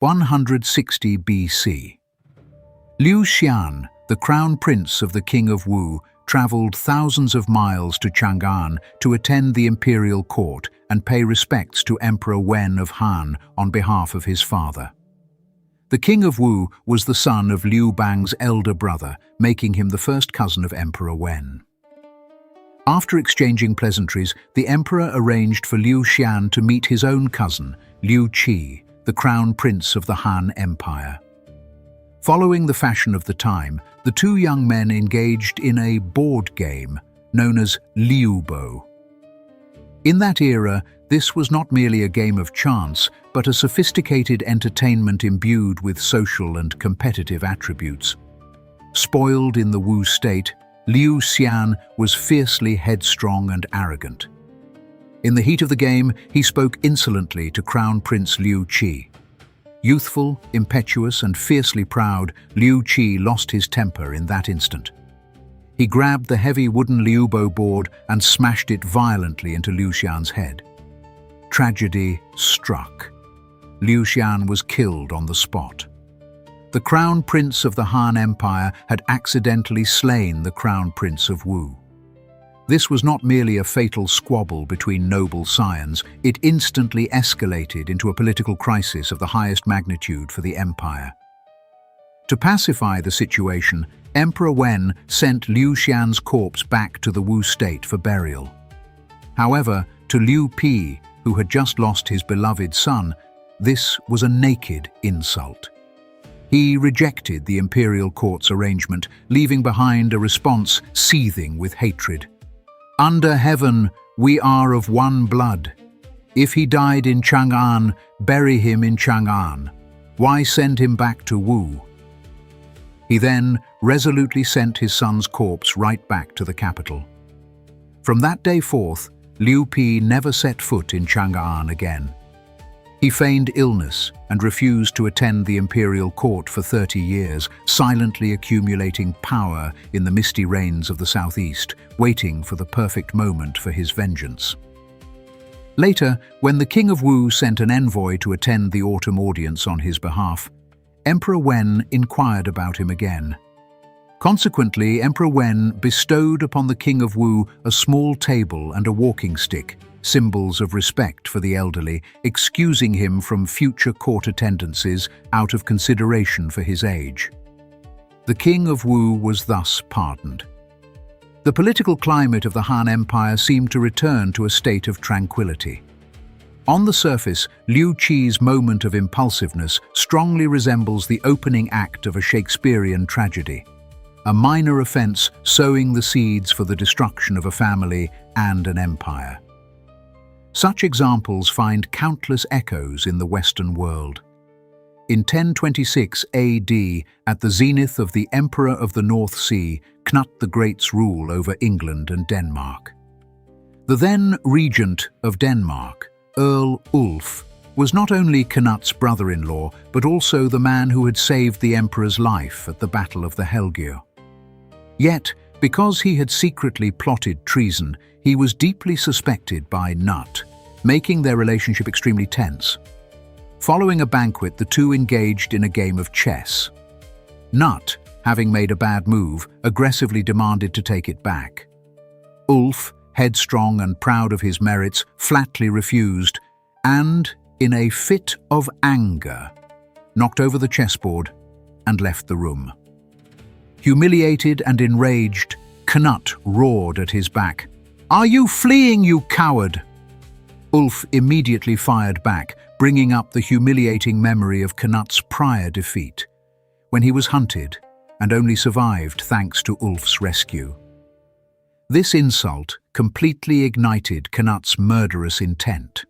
160 BC. Liu Xian, the crown prince of the king of Wu, traveled thousands of miles to Chang'an to attend the imperial court and pay respects to Emperor Wen of Han on behalf of his father. The king of Wu was the son of Liu Bang's elder brother, making him the first cousin of Emperor Wen. After exchanging pleasantries, the emperor arranged for Liu Xian to meet his own cousin, Liu Qi, the crown prince of the Han Empire. Following the fashion of the time, the two young men engaged in a board game known as Liubo. In that era, this was not merely a game of chance, but a sophisticated entertainment imbued with social and competitive attributes. Spoiled in the Wu state, Liu Xian was fiercely headstrong and arrogant. In the heat of the game, he spoke insolently to Crown Prince Liu Qi. Youthful, impetuous, and fiercely proud, Liu Qi lost his temper in that instant. He grabbed the heavy wooden Liubo board and smashed it violently into Liu Xian's head. Tragedy struck. Liu Xian was killed on the spot. The crown prince of the Han Empire had accidentally slain the crown prince of Wu. This was not merely a fatal squabble between noble scions, it instantly escalated into a political crisis of the highest magnitude for the empire. To pacify the situation, Emperor Wen sent Liu Xian's corpse back to the Wu state for burial. However, to Liu Pi, who had just lost his beloved son, this was a naked insult. He rejected the imperial court's arrangement, leaving behind a response seething with hatred. Under heaven, we are of one blood. If he died in Chang'an, bury him in Chang'an. Why send him back to Wu? He then resolutely sent his son's corpse right back to the capital. From that day forth, Liu Pi never set foot in Chang'an again. He feigned illness and refused to attend the imperial court for 30 years, silently accumulating power in the misty rains of the southeast, waiting for the perfect moment for his vengeance. Later, when the king of Wu sent an envoy to attend the autumn audience on his behalf, Emperor Wen inquired about him again. Consequently, Emperor Wen bestowed upon the king of Wu a small table and a walking stick, symbols of respect for the elderly, excusing him from future court attendances out of consideration for his age. The king of Wu was thus pardoned. The political climate of the Han Empire seemed to return to a state of tranquility. On the surface, Liu Qi's moment of impulsiveness strongly resembles the opening act of a Shakespearean tragedy, a minor offense sowing the seeds for the destruction of a family and an empire. Such examples find countless echoes in the Western world. In 1026 AD, at the zenith of the Emperor of the North Sea, Knut the Great's rule over England and Denmark. The then regent of Denmark, Earl Ulf, was not only Knut's brother-in-law, but also the man who had saved the emperor's life at the Battle of the Helgeo. Yet, because he had secretly plotted treason, he was deeply suspected by Knut, making their relationship extremely tense. Following a banquet, the two engaged in a game of chess. Knut, having made a bad move, aggressively demanded to take it back. Ulf, headstrong and proud of his merits, flatly refused and, in a fit of anger, knocked over the chessboard and left the room. Humiliated and enraged, Knut roared at his back, "Are you fleeing, you coward?" Ulf immediately fired back, bringing up the humiliating memory of Knut's prior defeat, when he was hunted and only survived thanks to Ulf's rescue. This insult completely ignited Knut's murderous intent.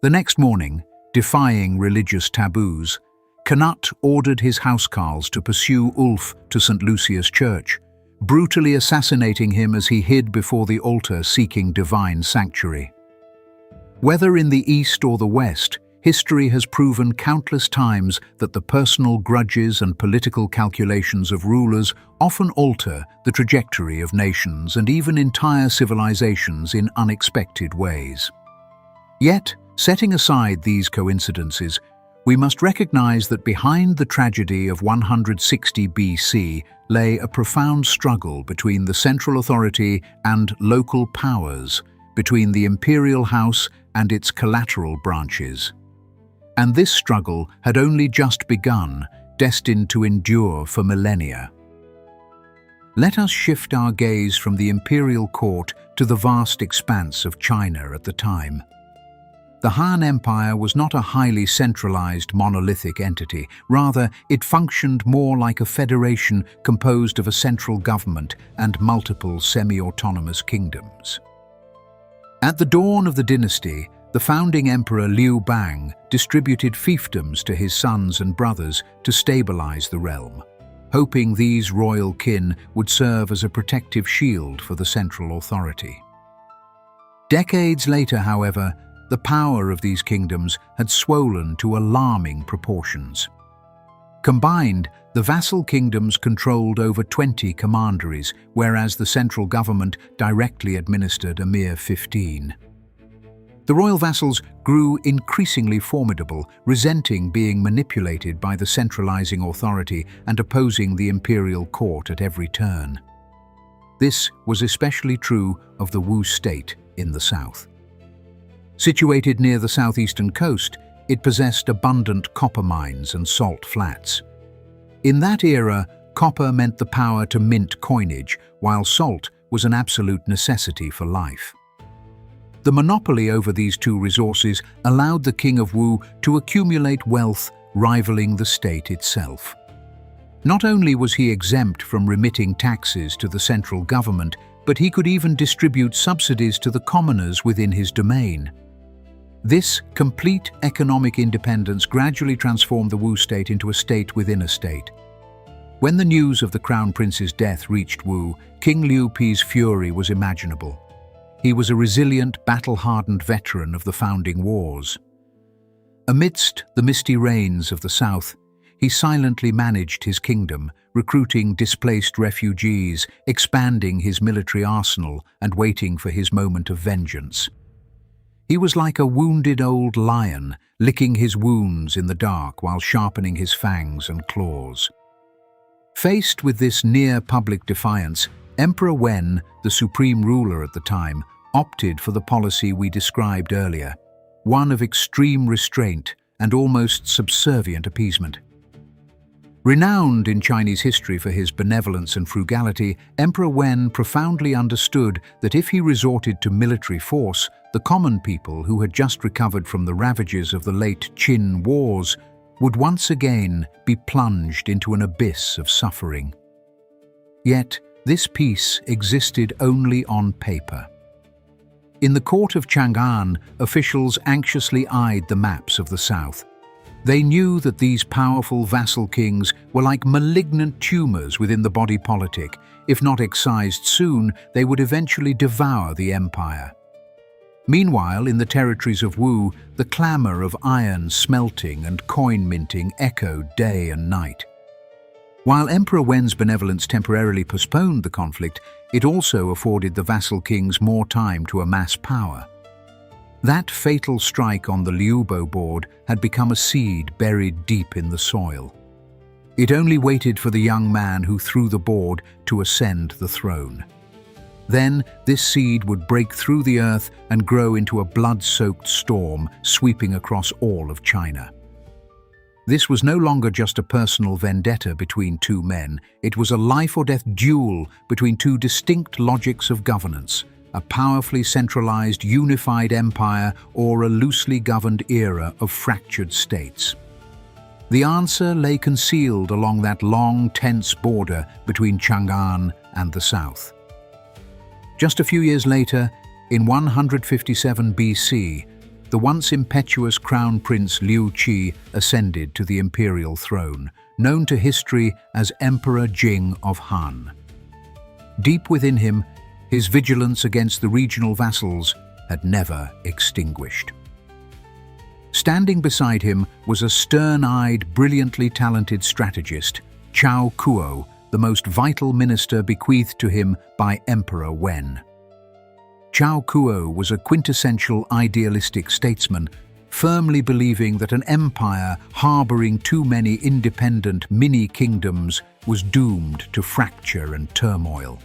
The next morning, defying religious taboos, Knut ordered his housecarls to pursue Ulf to St. Lucius Church, brutally assassinating him as he hid before the altar seeking divine sanctuary. Whether in the East or the West, history has proven countless times that the personal grudges and political calculations of rulers often alter the trajectory of nations and even entire civilizations in unexpected ways. Yet, setting aside these coincidences, We must recognize that behind the tragedy of 160 BC lay a profound struggle between the central authority and local powers, between the imperial house and its collateral branches. And this struggle had only just begun, destined to endure for millennia. Let us shift our gaze from the imperial court to the vast expanse of China at the time. The Han Empire was not a highly centralized monolithic entity. Rather, it functioned more like a federation composed of a central government and multiple semi-autonomous kingdoms. At the dawn of the dynasty, the founding emperor Liu Bang distributed fiefdoms to his sons and brothers to stabilize the realm, hoping these royal kin would serve as a protective shield for the central authority. Decades later, however, the power of these kingdoms had swollen to alarming proportions. Combined, the vassal kingdoms controlled over 20 commanderies, whereas the central government directly administered a mere 15. The royal vassals grew increasingly formidable, resenting being manipulated by the centralizing authority and opposing the imperial court at every turn. This was especially true of the Wu state in the south. Situated near the southeastern coast, it possessed abundant copper mines and salt flats. In that era, copper meant the power to mint coinage, while salt was an absolute necessity for life. The monopoly over these two resources allowed the King of Wu to accumulate wealth rivaling the state itself. Not only was he exempt from remitting taxes to the central government, but he could even distribute subsidies to the commoners within his domain. This complete economic independence gradually transformed the Wu state into a state within a state. When the news of the crown prince's death reached Wu, King Liu Pi's fury was imaginable. He was a resilient, battle-hardened veteran of the founding wars. Amidst the misty rains of the south, he silently managed his kingdom, recruiting displaced refugees, expanding his military arsenal, and waiting for his moment of vengeance. He was like a wounded old lion, licking his wounds in the dark while sharpening his fangs and claws. Faced with this near-public defiance, Emperor Wen, the supreme ruler at the time, opted for the policy we described earlier, one of extreme restraint and almost subservient appeasement. Renowned in Chinese history for his benevolence and frugality, Emperor Wen profoundly understood that if he resorted to military force, the common people who had just recovered from the ravages of the late Qin Wars would once again be plunged into an abyss of suffering. Yet, this peace existed only on paper. In the court of Chang'an, officials anxiously eyed the maps of the south. They knew that these powerful vassal kings were like malignant tumors within the body politic. If not excised soon, they would eventually devour the empire. Meanwhile, in the territories of Wu, the clamor of iron smelting and coin minting echoed day and night. While Emperor Wen's benevolence temporarily postponed the conflict, it also afforded the vassal kings more time to amass power. That fatal strike on the Liubo board had become a seed buried deep in the soil. It only waited for the young man who threw the board to ascend the throne. Then this seed would break through the earth and grow into a blood-soaked storm, sweeping across all of China. This was no longer just a personal vendetta between two men. It was a life-or-death duel between two distinct logics of governance, a powerfully centralized, unified empire or a loosely governed era of fractured states. The answer lay concealed along that long, tense border between Chang'an and the south. Just a few years later, in 157 BC, the once impetuous crown prince Liu Qi ascended to the imperial throne, known to history as Emperor Jing of Han. Deep within him, his vigilance against the regional vassals had never extinguished. Standing beside him was a stern-eyed, brilliantly talented strategist, Chao Cuo, the most vital minister bequeathed to him by Emperor Wen. Chao Cuo was a quintessential idealistic statesman, firmly believing that an empire harboring too many independent mini-kingdoms was doomed to fracture and turmoil.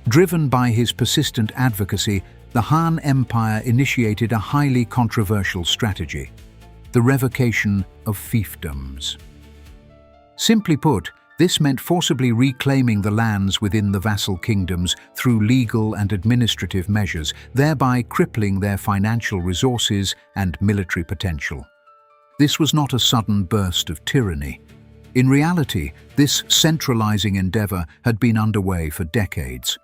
Driven by his persistent advocacy, the Han Empire initiated a highly controversial strategy: the revocation of fiefdoms. Simply put, this meant forcibly reclaiming the lands within the vassal kingdoms through legal and administrative measures, thereby crippling their financial resources and military potential. This was not a sudden burst of tyranny. In reality, this centralizing endeavor had been underway for decades.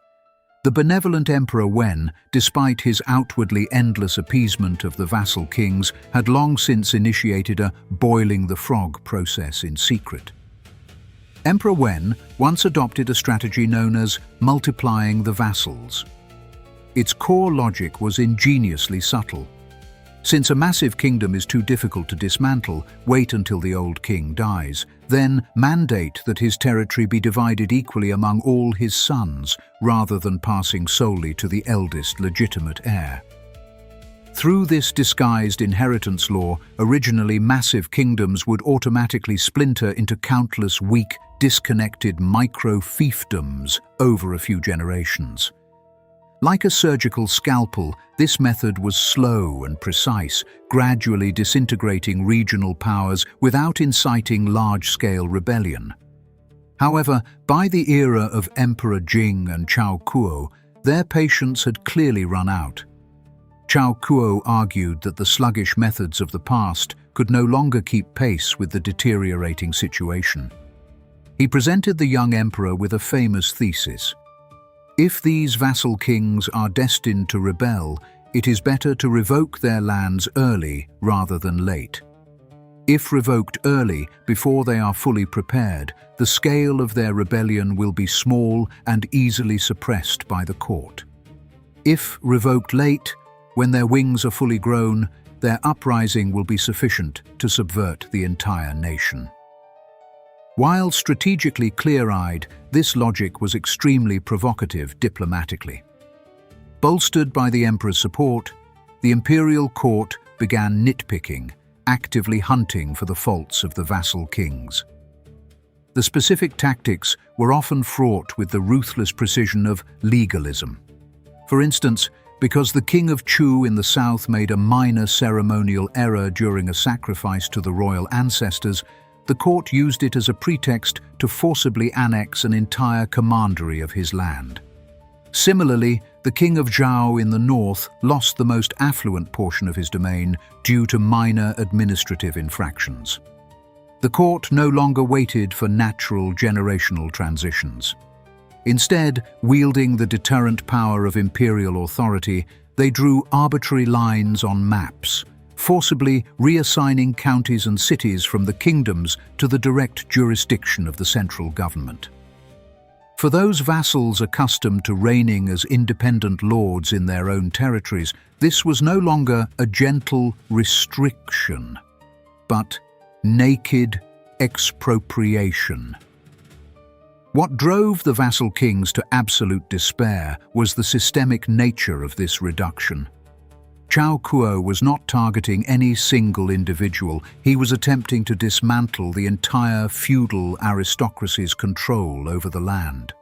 The benevolent Emperor Wen, despite his outwardly endless appeasement of the vassal kings, had long since initiated a boiling the frog process in secret. Emperor Wen once adopted a strategy known as multiplying the vassals. Its core logic was ingeniously subtle. Since a massive kingdom is too difficult to dismantle, wait until the old king dies, then mandate that his territory be divided equally among all his sons, rather than passing solely to the eldest legitimate heir. Through this disguised inheritance law, originally massive kingdoms would automatically splinter into countless weak, disconnected micro-fiefdoms over a few generations. Like a surgical scalpel, this method was slow and precise, gradually disintegrating regional powers without inciting large-scale rebellion. However, by the era of Emperor Jing and Chao Cuo, their patience had clearly run out. Chao Cuo argued that the sluggish methods of the past could no longer keep pace with the deteriorating situation. He presented the young emperor with a famous thesis: if these vassal kings are destined to rebel, it is better to revoke their lands early rather than late. If revoked early, before they are fully prepared, the scale of their rebellion will be small and easily suppressed by the court. If revoked late, when their wings are fully grown, their uprising will be sufficient to subvert the entire nation. While strategically clear-eyed, this logic was extremely provocative diplomatically. Bolstered by the emperor's support, the imperial court began nitpicking, actively hunting for the faults of the vassal kings. The specific tactics were often fraught with the ruthless precision of legalism. For instance, because the King of Chu in the south made a minor ceremonial error during a sacrifice to the royal ancestors, the court used it as a pretext to forcibly annex an entire commandery of his land. Similarly, the King of Zhou in the north lost the most affluent portion of his domain due to minor administrative infractions. The court no longer waited for natural generational transitions. Instead, wielding the deterrent power of imperial authority, they drew arbitrary lines on maps, forcibly reassigning counties and cities from the kingdoms to the direct jurisdiction of the central government. For those vassals accustomed to reigning as independent lords in their own territories, this was no longer a gentle restriction, but naked expropriation. What drove the vassal kings to absolute despair was the systemic nature of this reduction. Chao Cuo was not targeting any single individual, he was attempting to dismantle the entire feudal aristocracy's control over the land.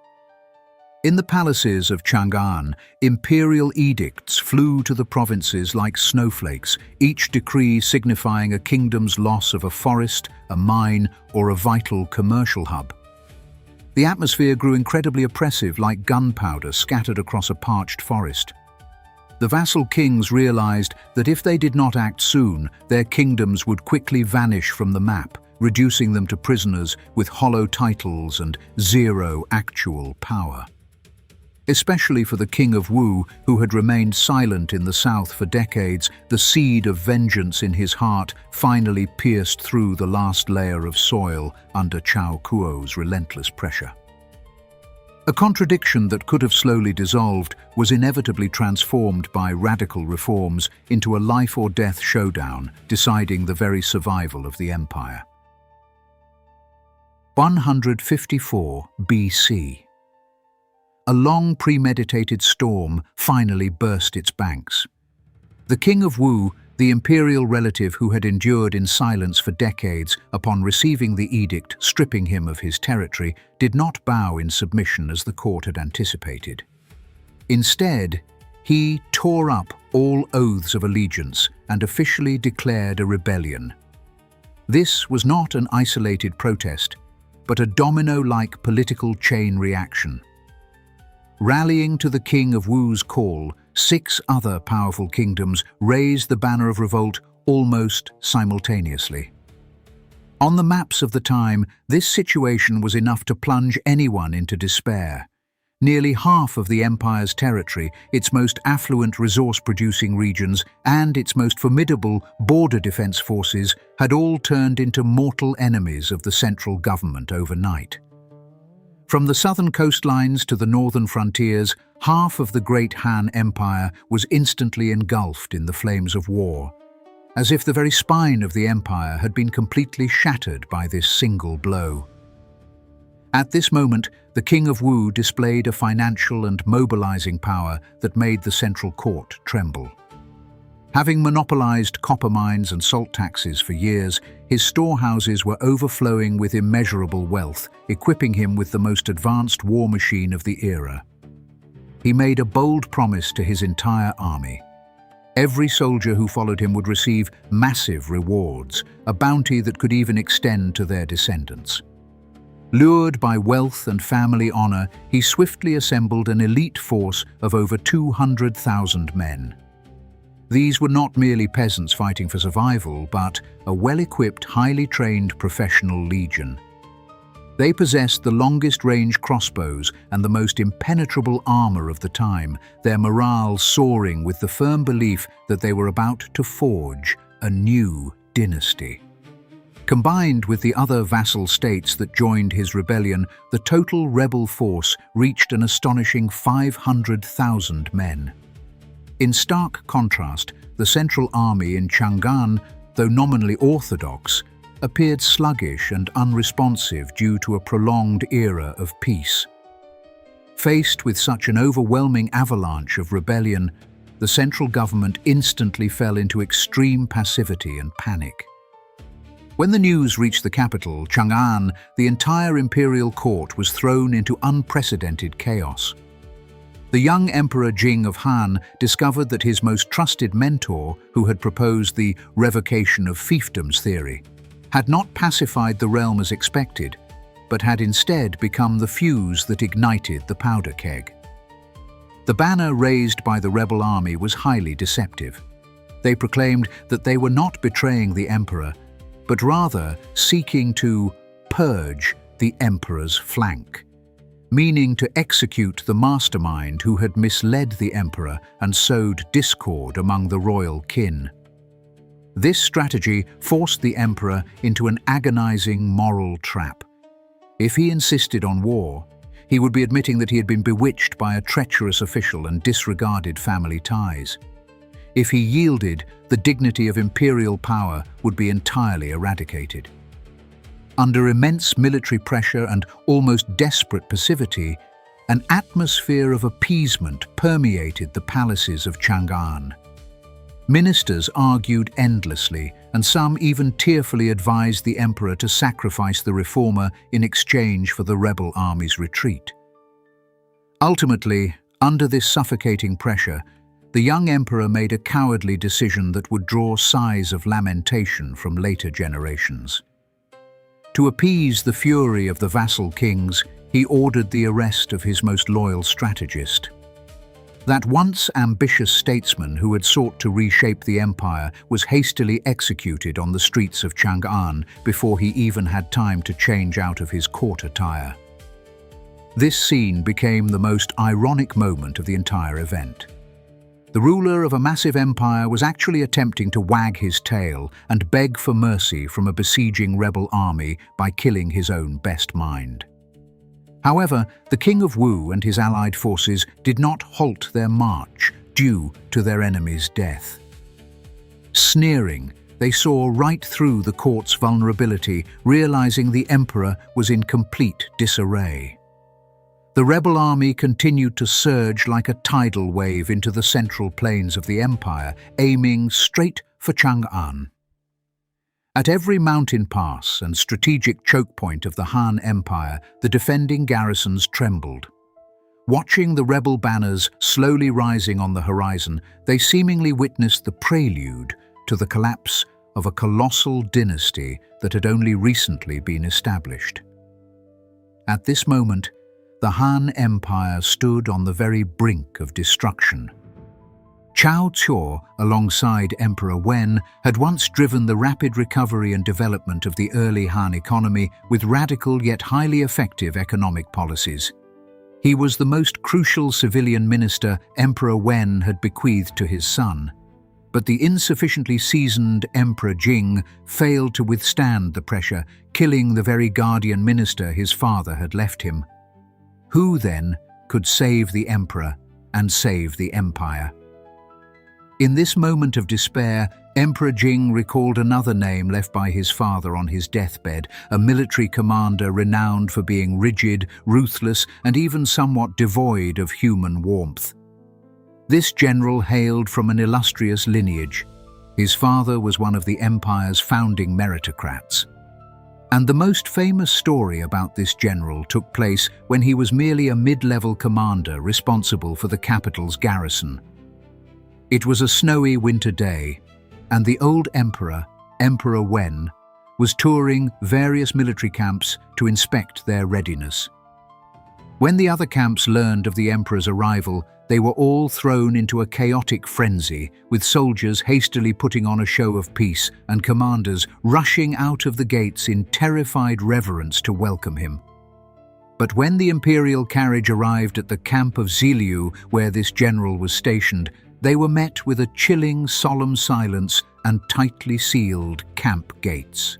In the palaces of Chang'an, imperial edicts flew to the provinces like snowflakes, each decree signifying a kingdom's loss of a forest, a mine, or a vital commercial hub. The atmosphere grew incredibly oppressive, like gunpowder scattered across a parched forest. The vassal kings realized that if they did not act soon, their kingdoms would quickly vanish from the map, reducing them to prisoners with hollow titles and zero actual power. Especially for the King of Wu, who had remained silent in the south for decades, the seed of vengeance in his heart finally pierced through the last layer of soil under Chao Cuo's relentless pressure. A contradiction that could have slowly dissolved was inevitably transformed by radical reforms into a life-or-death showdown, deciding the very survival of the empire. 154 BC. A long premeditated storm finally burst its banks. The King of Wu, The imperial relative who had endured in silence for decades upon receiving the edict stripping him of his territory did not bow in submission as the court had anticipated. Instead, he tore up all oaths of allegiance and officially declared a rebellion. This was not an isolated protest, but a domino-like political chain reaction. Rallying to the King of Wu's call, 6 other powerful kingdoms raised the banner of revolt almost simultaneously. On the maps of the time, this situation was enough to plunge anyone into despair. Nearly half of the empire's territory, its most affluent resource-producing regions, and its most formidable border defense forces had all turned into mortal enemies of the central government overnight. From the southern coastlines to the northern frontiers, half of the great Han Empire was instantly engulfed in the flames of war, as if the very spine of the empire had been completely shattered by this single blow. At this moment, the King of Wu displayed a financial and mobilizing power that made the central court tremble. Having monopolized copper mines and salt taxes for years, his storehouses were overflowing with immeasurable wealth, equipping him with the most advanced war machine of the era. He made a bold promise to his entire army. Every soldier who followed him would receive massive rewards, a bounty that could even extend to their descendants. Lured by wealth and family honor, he swiftly assembled an elite force of over 200,000 men. These were not merely peasants fighting for survival, but a well-equipped, highly trained professional legion. They possessed the longest-range crossbows and the most impenetrable armor of the time, their morale soaring with the firm belief that they were about to forge a new dynasty. Combined with the other vassal states that joined his rebellion, the total rebel force reached an astonishing 500,000 men. In stark contrast, the central army in Chang'an, though nominally orthodox, appeared sluggish and unresponsive due to a prolonged era of peace. Faced with such an overwhelming avalanche of rebellion, the central government instantly fell into extreme passivity and panic. When the news reached the capital, Chang'an, the entire imperial court was thrown into unprecedented chaos. The young Emperor Jing of Han discovered that his most trusted mentor, who had proposed the revocation of fiefdoms theory, had not pacified the realm as expected, but had instead become the fuse that ignited the powder keg. The banner raised by the rebel army was highly deceptive. They proclaimed that they were not betraying the emperor, but rather seeking to purge the emperor's flank, meaning to execute the mastermind who had misled the emperor and sowed discord among the royal kin. This strategy forced the emperor into an agonizing moral trap. If he insisted on war, he would be admitting that he had been bewitched by a treacherous official and disregarded family ties. If he yielded, the dignity of imperial power would be entirely eradicated. Under immense military pressure and almost desperate passivity, an atmosphere of appeasement permeated the palaces of Chang'an. Ministers argued endlessly, and some even tearfully advised the emperor to sacrifice the reformer in exchange for the rebel army's retreat. Ultimately, under this suffocating pressure, the young emperor made a cowardly decision that would draw sighs of lamentation from later generations. To appease the fury of the vassal kings, he ordered the arrest of his most loyal strategist. That once ambitious statesman who had sought to reshape the empire was hastily executed on the streets of Chang'an before he even had time to change out of his court attire. This scene became the most ironic moment of the entire event. The ruler of a massive empire was actually attempting to wag his tail and beg for mercy from a besieging rebel army by killing his own best mind. However, the King of Wu and his allied forces did not halt their march due to their enemy's death. Sneering, they saw right through the court's vulnerability, realizing the emperor was in complete disarray. The rebel army continued to surge like a tidal wave into the central plains of the empire, aiming straight for Chang'an. At every mountain pass and strategic choke point of the Han Empire, the defending garrisons trembled. Watching the rebel banners slowly rising on the horizon, they seemingly witnessed the prelude to the collapse of a colossal dynasty that had only recently been established. At this moment, the Han Empire stood on the very brink of destruction. Chao Cuo, alongside Emperor Wen, had once driven the rapid recovery and development of the early Han economy with radical yet highly effective economic policies. He was the most crucial civilian minister Emperor Wen had bequeathed to his son. But the insufficiently seasoned Emperor Jing failed to withstand the pressure, killing the very guardian minister his father had left him. Who, then, could save the emperor and save the empire? In this moment of despair, Emperor Jing recalled another name left by his father on his deathbed, a military commander renowned for being rigid, ruthless, and even somewhat devoid of human warmth. This general hailed from an illustrious lineage. His father was one of the empire's founding meritocrats. And the most famous story about this general took place when he was merely a mid-level commander responsible for the capital's garrison. It was a snowy winter day, and the old emperor, Emperor Wen, was touring various military camps to inspect their readiness. When the other camps learned of the emperor's arrival, they were all thrown into a chaotic frenzy, with soldiers hastily putting on a show of peace and commanders rushing out of the gates in terrified reverence to welcome him. But when the imperial carriage arrived at the camp of Ziliu, where this general was stationed, they were met with a chilling, solemn silence and tightly sealed camp gates.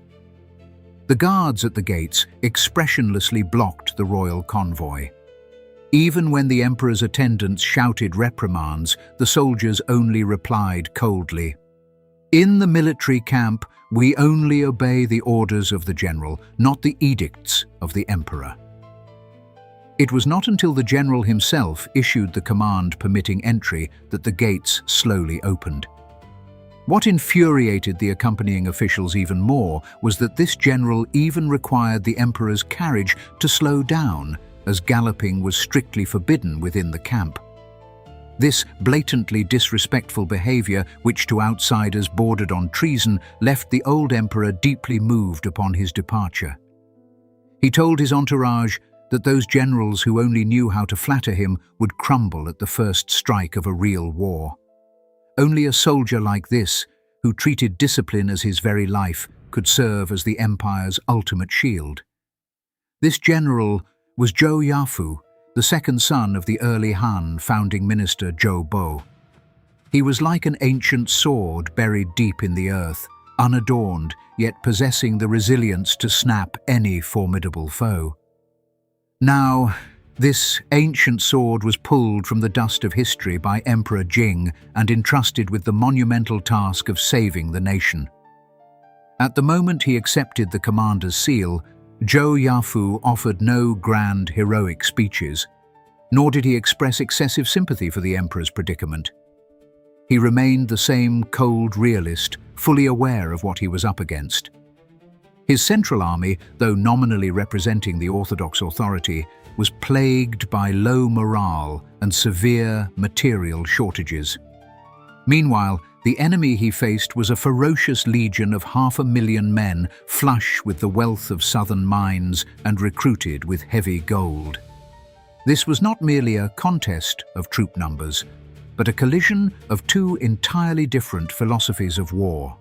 The guards at the gates expressionlessly blocked the royal convoy. Even when the emperor's attendants shouted reprimands, the soldiers only replied coldly, "In the military camp, we only obey the orders of the general, not the edicts of the emperor." It was not until the general himself issued the command permitting entry that the gates slowly opened. What infuriated the accompanying officials even more was that this general even required the emperor's carriage to slow down, as galloping was strictly forbidden within the camp. This blatantly disrespectful behavior, which to outsiders bordered on treason, left the old emperor deeply moved upon his departure. He told his entourage that those generals who only knew how to flatter him would crumble at the first strike of a real war. Only a soldier like this, who treated discipline as his very life, could serve as the empire's ultimate shield. This general was Zhou Yafu, the second son of the early Han founding minister Zhou Bo. He was like an ancient sword buried deep in the earth, unadorned, yet possessing the resilience to snap any formidable foe. Now, this ancient sword was pulled from the dust of history by Emperor Jing and entrusted with the monumental task of saving the nation. At the moment he accepted the commander's seal, Zhou Yafu offered no grand heroic speeches, nor did he express excessive sympathy for the emperor's predicament. He remained the same cold realist, fully aware of what he was up against. His central army, though nominally representing the orthodox authority, was plagued by low morale and severe material shortages. Meanwhile, the enemy he faced was a ferocious legion of 500,000 men, flush with the wealth of southern mines and recruited with heavy gold. This was not merely a contest of troop numbers, but a collision of two entirely different philosophies of war.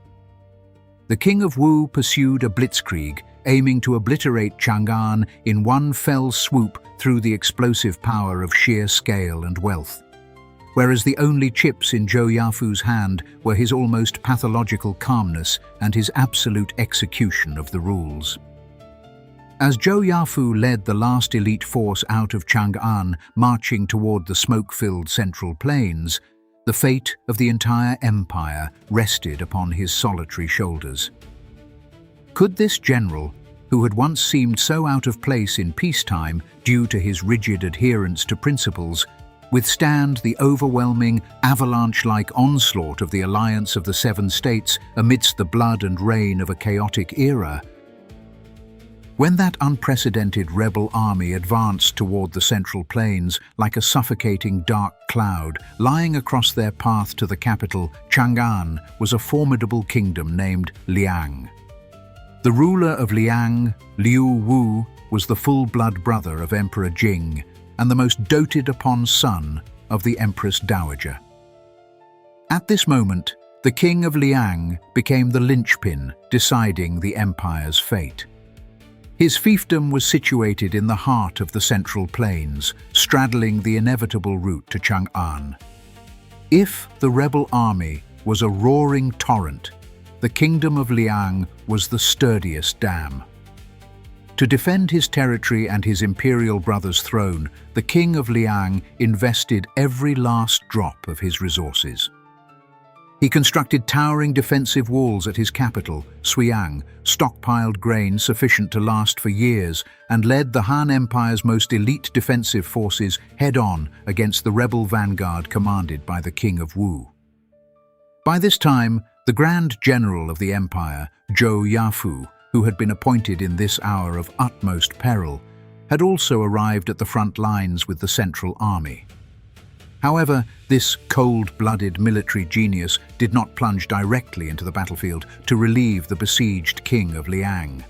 The King of Wu pursued a blitzkrieg, aiming to obliterate Chang'an in one fell swoop through the explosive power of sheer scale and wealth, whereas the only chips in Zhou Yafu's hand were his almost pathological calmness and his absolute execution of the rules. As Zhou Yafu led the last elite force out of Chang'an, marching toward the smoke-filled central plains, the fate of the entire empire rested upon his solitary shoulders. Could this general, who had once seemed so out of place in peacetime due to his rigid adherence to principles, withstand the overwhelming, avalanche-like onslaught of the Alliance of the Seven States amidst the blood and rain of a chaotic era. When that unprecedented rebel army advanced toward the Central Plains like a suffocating dark cloud, lying across their path to the capital, Chang'an, was a formidable kingdom named Liang. The ruler of Liang, Liu Wu, was the full-blood brother of Emperor Jing and the most doted-upon son of the Empress Dowager. At this moment, the king of Liang became the linchpin deciding the empire's fate. His fiefdom was situated in the heart of the Central Plains, straddling the inevitable route to Chang'an. If the rebel army was a roaring torrent, the kingdom of Liang was the sturdiest dam. To defend his territory and his imperial brother's throne, the king of Liang invested every last drop of his resources. He constructed towering defensive walls at his capital, Suiyang, stockpiled grain sufficient to last for years, and led the Han Empire's most elite defensive forces head-on against the rebel vanguard commanded by the King of Wu. By this time, the Grand General of the Empire, Zhou Yafu, who had been appointed in this hour of utmost peril, had also arrived at the front lines with the Central Army. However, this cold-blooded military genius did not plunge directly into the battlefield to relieve the besieged king of Liang.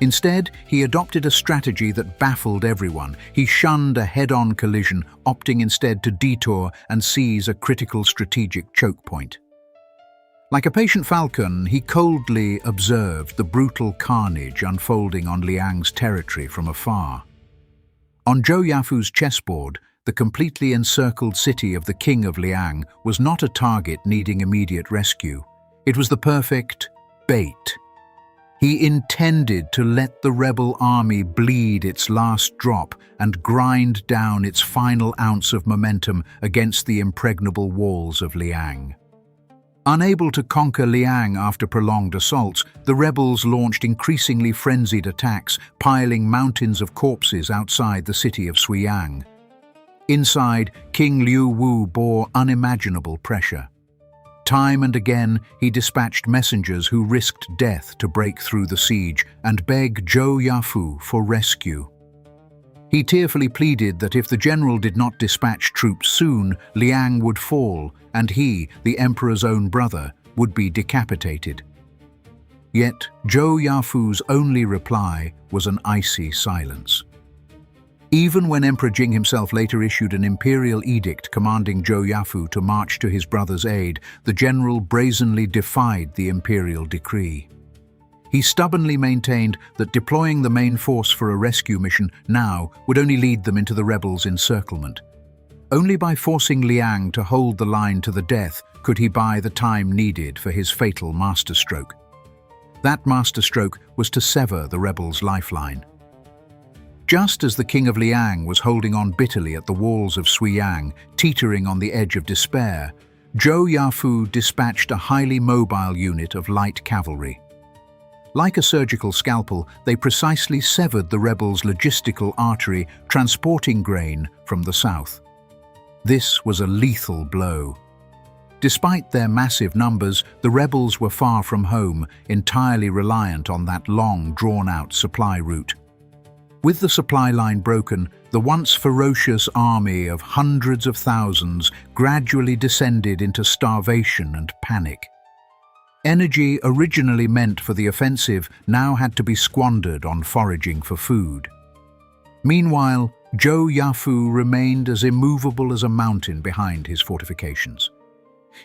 Instead, he adopted a strategy that baffled everyone. He shunned a head-on collision, opting instead to detour and seize a critical strategic choke point. Like a patient falcon, he coldly observed the brutal carnage unfolding on Liang's territory from afar. On Zhou Yafu's chessboard, the completely encircled city of the King of Liang was not a target needing immediate rescue. It was the perfect bait. He intended to let the rebel army bleed its last drop and grind down its final ounce of momentum against the impregnable walls of Liang. Unable to conquer Liang after prolonged assaults, the rebels launched increasingly frenzied attacks, piling mountains of corpses outside the city of Suiyang. Inside, King Liu Wu bore unimaginable pressure. Time and again, he dispatched messengers who risked death to break through the siege and beg Zhou Yafu for rescue. He tearfully pleaded that if the general did not dispatch troops soon, Liang would fall, and he, the emperor's own brother, would be decapitated. Yet, Zhou Yafu's only reply was an icy silence. Even when Emperor Jing himself later issued an imperial edict commanding Zhou Yafu to march to his brother's aid, the general brazenly defied the imperial decree. He stubbornly maintained that deploying the main force for a rescue mission now would only lead them into the rebels' encirclement. Only by forcing Liang to hold the line to the death could he buy the time needed for his fatal masterstroke. That masterstroke was to sever the rebels' lifeline. Just as the King of Liang was holding on bitterly at the walls of Suiyang, teetering on the edge of despair, Zhou Yafu dispatched a highly mobile unit of light cavalry. Like a surgical scalpel, they precisely severed the rebels' logistical artery, transporting grain from the south. This was a lethal blow. Despite their massive numbers, the rebels were far from home, entirely reliant on that long, drawn-out supply route. With the supply line broken, the once ferocious army of hundreds of thousands gradually descended into starvation and panic. Energy originally meant for the offensive now had to be squandered on foraging for food. Meanwhile, Zhou Yafu remained as immovable as a mountain behind his fortifications.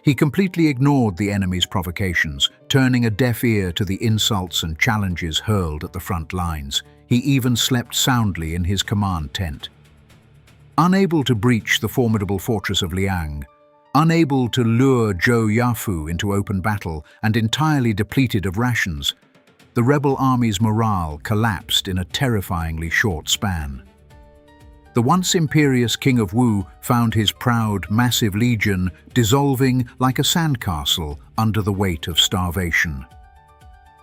He completely ignored the enemy's provocations, turning a deaf ear to the insults and challenges hurled at the front lines. He even slept soundly in his command tent. Unable to breach the formidable fortress of Liang, unable to lure Zhou Yafu into open battle, and entirely depleted of rations, the rebel army's morale collapsed in a terrifyingly short span. The once imperious King of Wu found his proud, massive legion dissolving like a sandcastle under the weight of starvation.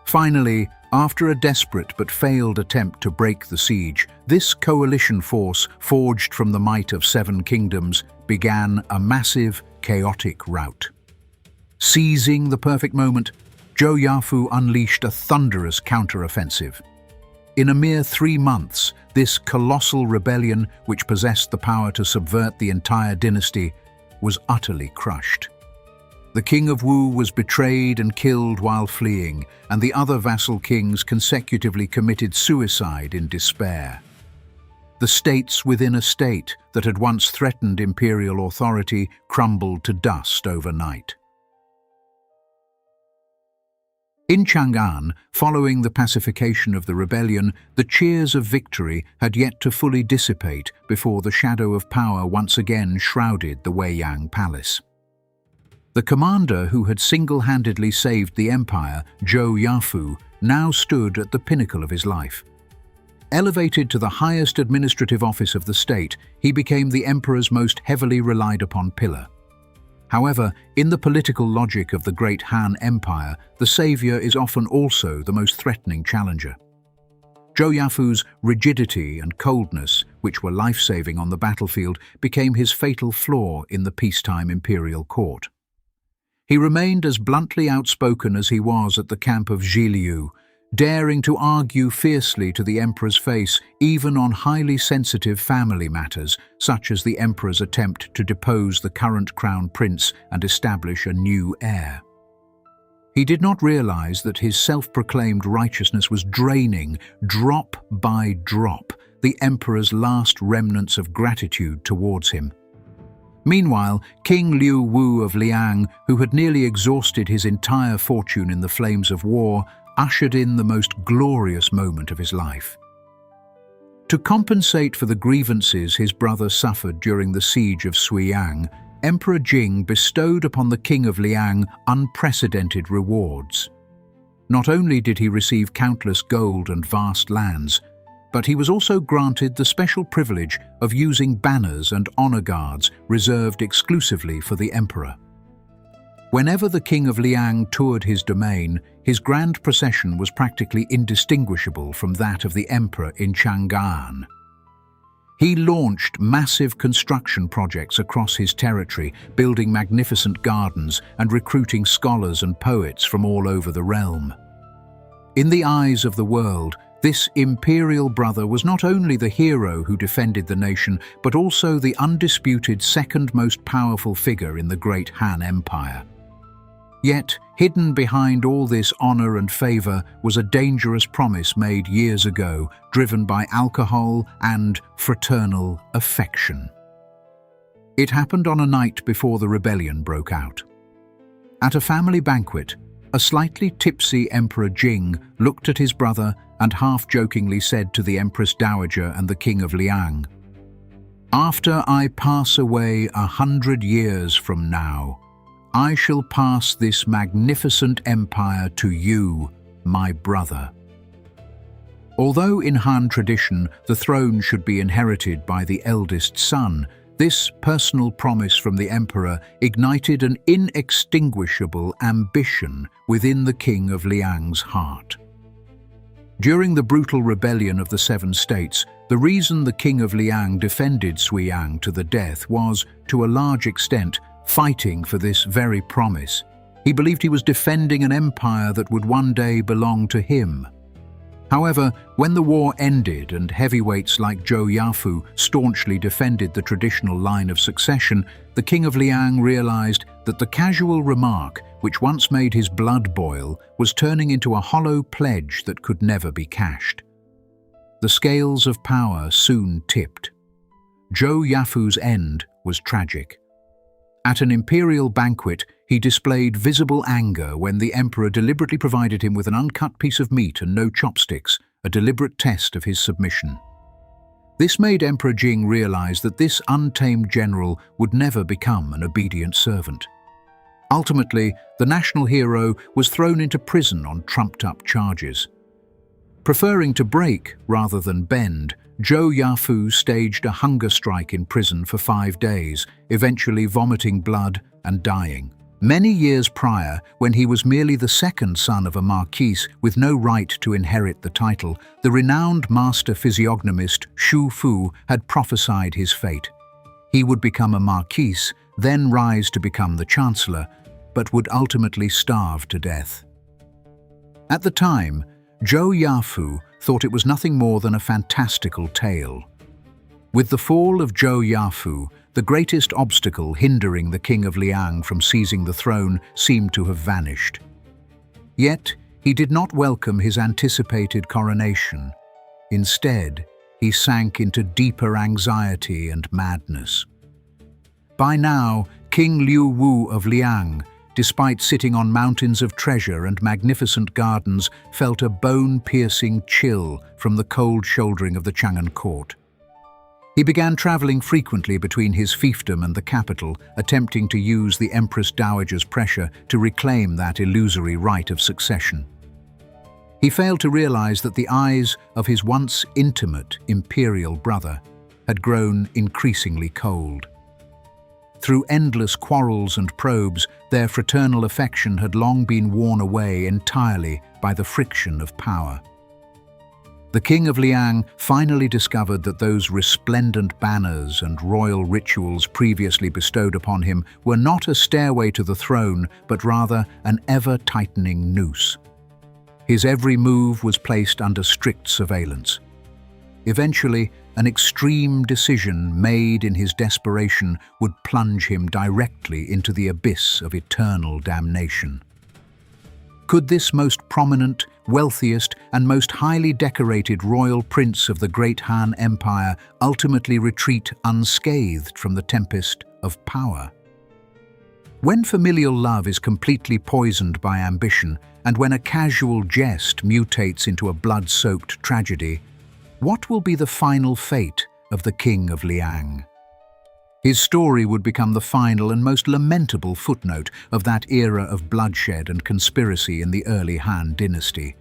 Finally, After a desperate but failed attempt to break the siege, this coalition force, forged from the might of 7 kingdoms, began a massive, chaotic rout. Seizing the perfect moment, Zhou Yafu unleashed a thunderous counter-offensive. In a mere 3 months, this colossal rebellion, which possessed the power to subvert the entire dynasty, was utterly crushed. The king of Wu was betrayed and killed while fleeing, and the other vassal kings consecutively committed suicide in despair. The states within a state that had once threatened imperial authority crumbled to dust overnight. In Chang'an, following the pacification of the rebellion, the cheers of victory had yet to fully dissipate before the shadow of power once again shrouded the Weiyang palace. The commander who had single-handedly saved the empire, Zhou Yafu, now stood at the pinnacle of his life. Elevated to the highest administrative office of the state, he became the emperor's most heavily relied upon pillar. However, in the political logic of the great Han Empire, the savior is often also the most threatening challenger. Zhou Yafu's rigidity and coldness, which were life-saving on the battlefield, became his fatal flaw in the peacetime imperial court. He remained as bluntly outspoken as he was at the camp of Zhiliu, daring to argue fiercely to the emperor's face even on highly sensitive family matters, such as the emperor's attempt to depose the current crown prince and establish a new heir. He did not realize that his self-proclaimed righteousness was draining, drop by drop, the emperor's last remnants of gratitude towards him. Meanwhile, King Liu Wu of Liang, who had nearly exhausted his entire fortune in the flames of war, ushered in the most glorious moment of his life. To compensate for the grievances his brother suffered during the siege of Suiyang, Emperor Jing bestowed upon the King of Liang unprecedented rewards. Not only did he receive countless gold and vast lands, but he was also granted the special privilege of using banners and honor guards reserved exclusively for the emperor. Whenever the King of Liang toured his domain, his grand procession was practically indistinguishable from that of the emperor in Chang'an. He launched massive construction projects across his territory, building magnificent gardens and recruiting scholars and poets from all over the realm. In the eyes of the world, this imperial brother was not only the hero who defended the nation, but also the undisputed second most powerful figure in the great Han Empire. Yet, hidden behind all this honor and favor was a dangerous promise made years ago, driven by alcohol and fraternal affection. It happened on a night before the rebellion broke out. At a family banquet, a slightly tipsy Emperor Jing looked at his brother and half-jokingly said to the Empress Dowager and the King of Liang, "After I pass away 100 years from now, I shall pass this magnificent empire to you, my brother." Although in Han tradition the throne should be inherited by the eldest son, this personal promise from the emperor ignited an inextinguishable ambition within the King of Liang's heart. During the brutal rebellion of the 7 states, the reason the King of Liang defended Suiyang to the death was, to a large extent, fighting for this very promise. He believed he was defending an empire that would one day belong to him. However, when the war ended and heavyweights like Zhou Yafu staunchly defended the traditional line of succession, the King of Liang realized that the casual remark, which once made his blood boil, was turning into a hollow pledge that could never be cashed. The scales of power soon tipped. Zhou Yafu's end was tragic. At an imperial banquet, he displayed visible anger when the emperor deliberately provided him with an uncut piece of meat and no chopsticks, a deliberate test of his submission. This made Emperor Jing realize that this untamed general would never become an obedient servant. Ultimately, the national hero was thrown into prison on trumped-up charges. Preferring to break rather than bend, Zhou Yafu staged a hunger strike in prison for 5 days, eventually vomiting blood and dying. Many years prior, when he was merely the second son of a marquis with no right to inherit the title, the renowned master physiognomist Zhou Yafu had prophesied his fate. He would become a marquis, then rise to become the chancellor, but would ultimately starve to death. At the time, Zhou Yafu thought it was nothing more than a fantastical tale. With the fall of Zhou Yafu, the greatest obstacle hindering the king of Liang from seizing the throne seemed to have vanished. Yet, he did not welcome his anticipated coronation. Instead, he sank into deeper anxiety and madness. By now, King Liu Wu of Liang, despite sitting on mountains of treasure and magnificent gardens, felt a bone-piercing chill from the cold shouldering of the Chang'an court. He began traveling frequently between his fiefdom and the capital, attempting to use the Empress Dowager's pressure to reclaim that illusory right of succession. He failed to realize that the eyes of his once intimate imperial brother had grown increasingly cold. Through endless quarrels and probes, their fraternal affection had long been worn away entirely by the friction of power. The king of Liang finally discovered that those resplendent banners and royal rituals previously bestowed upon him were not a stairway to the throne, but rather an ever-tightening noose. His every move was placed under strict surveillance. Eventually, an extreme decision made in his desperation would plunge him directly into the abyss of eternal damnation. Could this most prominent, wealthiest, and most highly decorated royal prince of the great Han Empire ultimately retreat unscathed from the tempest of power? When familial love is completely poisoned by ambition, and when a casual jest mutates into a blood-soaked tragedy, what will be the final fate of the King of Liang? His story would become the final and most lamentable footnote of that era of bloodshed and conspiracy in the early Han Dynasty.